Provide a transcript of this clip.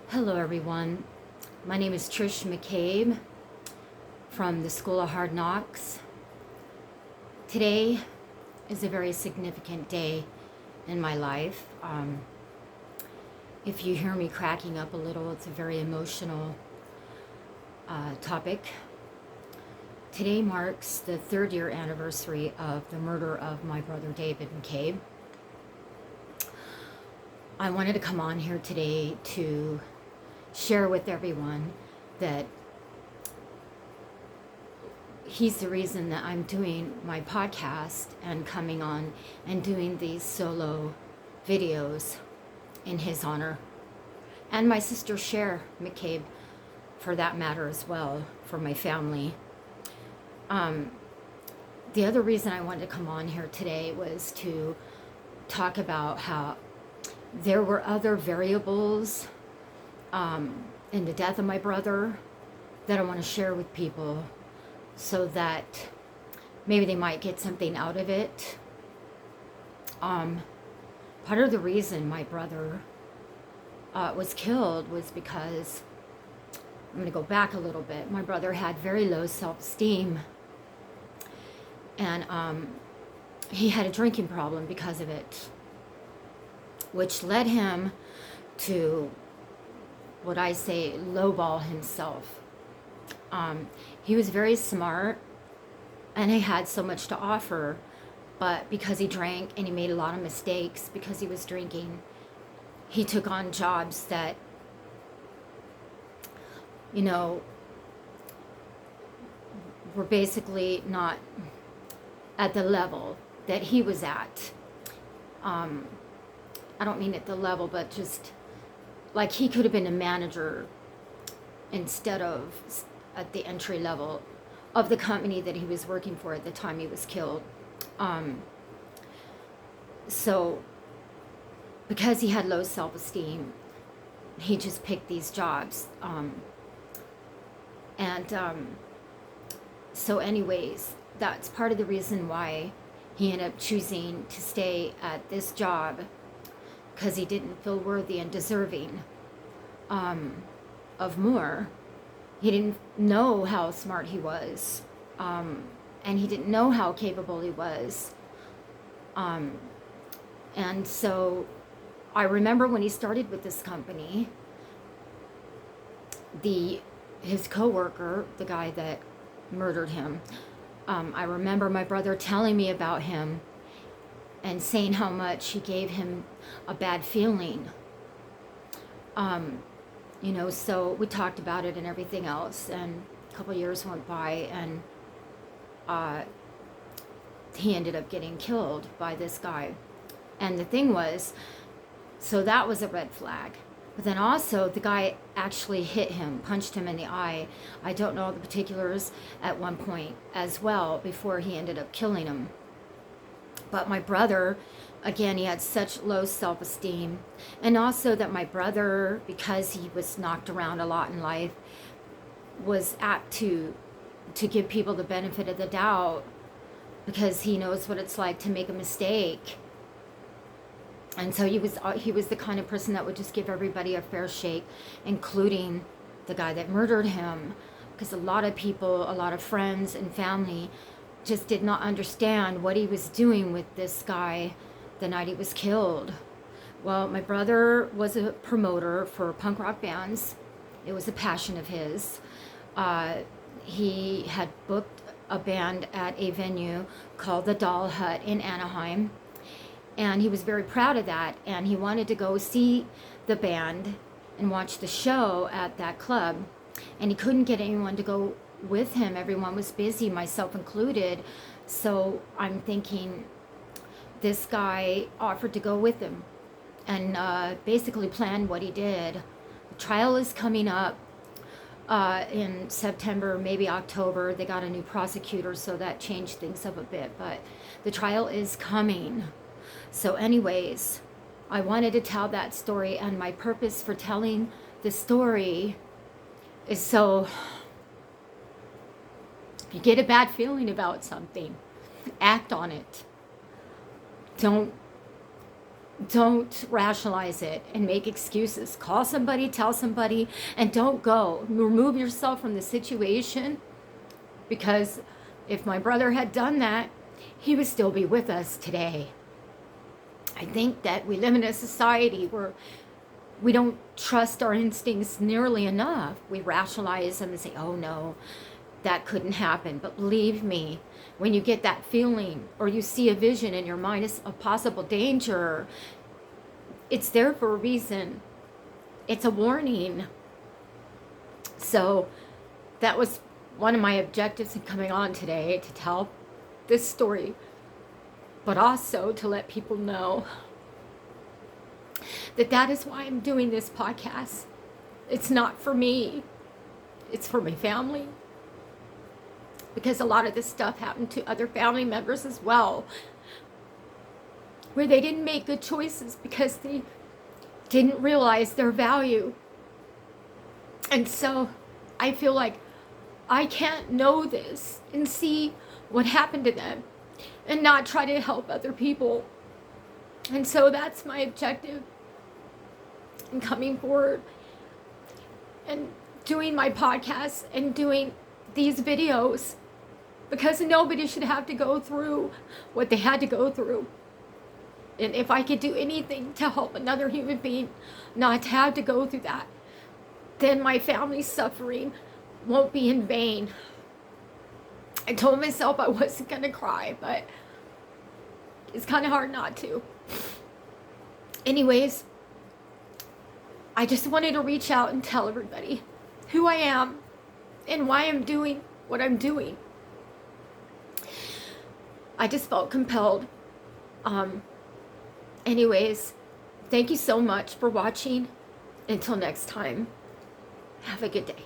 Hello, everyone. My name is Trish McCabe from the School of Hard Knocks. Today is a very significant day in my life. If you hear me cracking up a little, it's a very emotional topic. Today marks the 3rd year anniversary of the murder of my brother David McCabe. I wanted to come on here today to share with everyone that he's the reason that I'm doing my podcast and coming on and doing these solo videos in his honor. And my sister Cher McCabe, for that matter as well, for my family. The other reason I wanted to come on here today was to talk about how there were other variables in the death of my brother that I want to share with people so that maybe they might get something out of it. Part of the reason my brother was killed was because, I'm going to go back a little bit, my brother had very low self-esteem, and he had a drinking problem because of it, which led him to what I say lowball himself. He was very smart and he had so much to offer, but because he drank and he made a lot of mistakes because he was drinking, he took on jobs that, were basically not at the level that he was at. I don't mean at the level, but just like he could have been a manager instead of at the entry level of the company that he was working for at the time he was killed. So because he had low self-esteem, he just picked these jobs. So anyways, that's part of the reason why he ended up choosing to stay at this job, because he didn't feel worthy and deserving of more. He didn't know how smart he was, and he didn't know how capable he was. And so I remember when he started with this company, his coworker, the guy that murdered him, I remember my brother telling me about him and saying how much he gave him a bad feeling. So we talked about it and everything else, and a couple years went by, and he ended up getting killed by this guy. And the thing was, so that was a red flag. But then also the guy actually hit him, punched him in the eye. I don't know the particulars at one point as well before he ended up killing him. But my brother, again, he had such low self-esteem. And also that my brother, because he was knocked around a lot in life, was apt to give people the benefit of the doubt, because he knows what it's like to make a mistake. And so he was the kind of person that would just give everybody a fair shake, including the guy that murdered him, because a lot of people, a lot of friends and family just did not understand what he was doing with this guy the night he was killed. Well, my brother was a promoter for punk rock bands. It was a passion of his. He had booked a band at a venue called the Doll Hut in Anaheim, and he was very proud of that, and he wanted to go see the band and watch the show at that club, and he couldn't get anyone to go with him. Everyone was busy, myself included. So I'm thinking, this guy offered to go with him and basically planned what he did. The trial is coming up in September, maybe October. They got a new prosecutor, so that changed things up a bit, but the trial is coming. So anyways, I wanted to tell that story, and my purpose for telling the story is so if you get a bad feeling about something, act on it. Don't Don't rationalize it and make excuses. Call somebody, tell somebody, and don't go. Remove yourself from the situation, because if my brother had done that, he would still be with us today. I think that we live in a society where we don't trust our instincts nearly enough. We rationalize them and say, oh no, that couldn't happen. But believe me, when you get that feeling or you see a vision in your mind of possible danger, it's there for a reason. It's a warning. So that was one of my objectives in coming on today, to tell this story, but also to let people know that that is why I'm doing this podcast. It's not for me. It's for my family. Because a lot of this stuff happened to other family members as well, where they didn't make good choices because they didn't realize their value. And so I feel like I can't know this and see what happened to them and not try to help other people. And so that's my objective in coming forward and doing my podcast and doing these videos, because nobody should have to go through what they had to go through. And if I could do anything to help another human being not to have to go through that, then my family's suffering won't be in vain. I told myself I wasn't going to cry, but it's kind of hard not to. Anyways, I just wanted to reach out and tell everybody who I am and why I'm doing what I'm doing. I just felt compelled. Anyways, thank you so much for watching. Until next time, have a good day.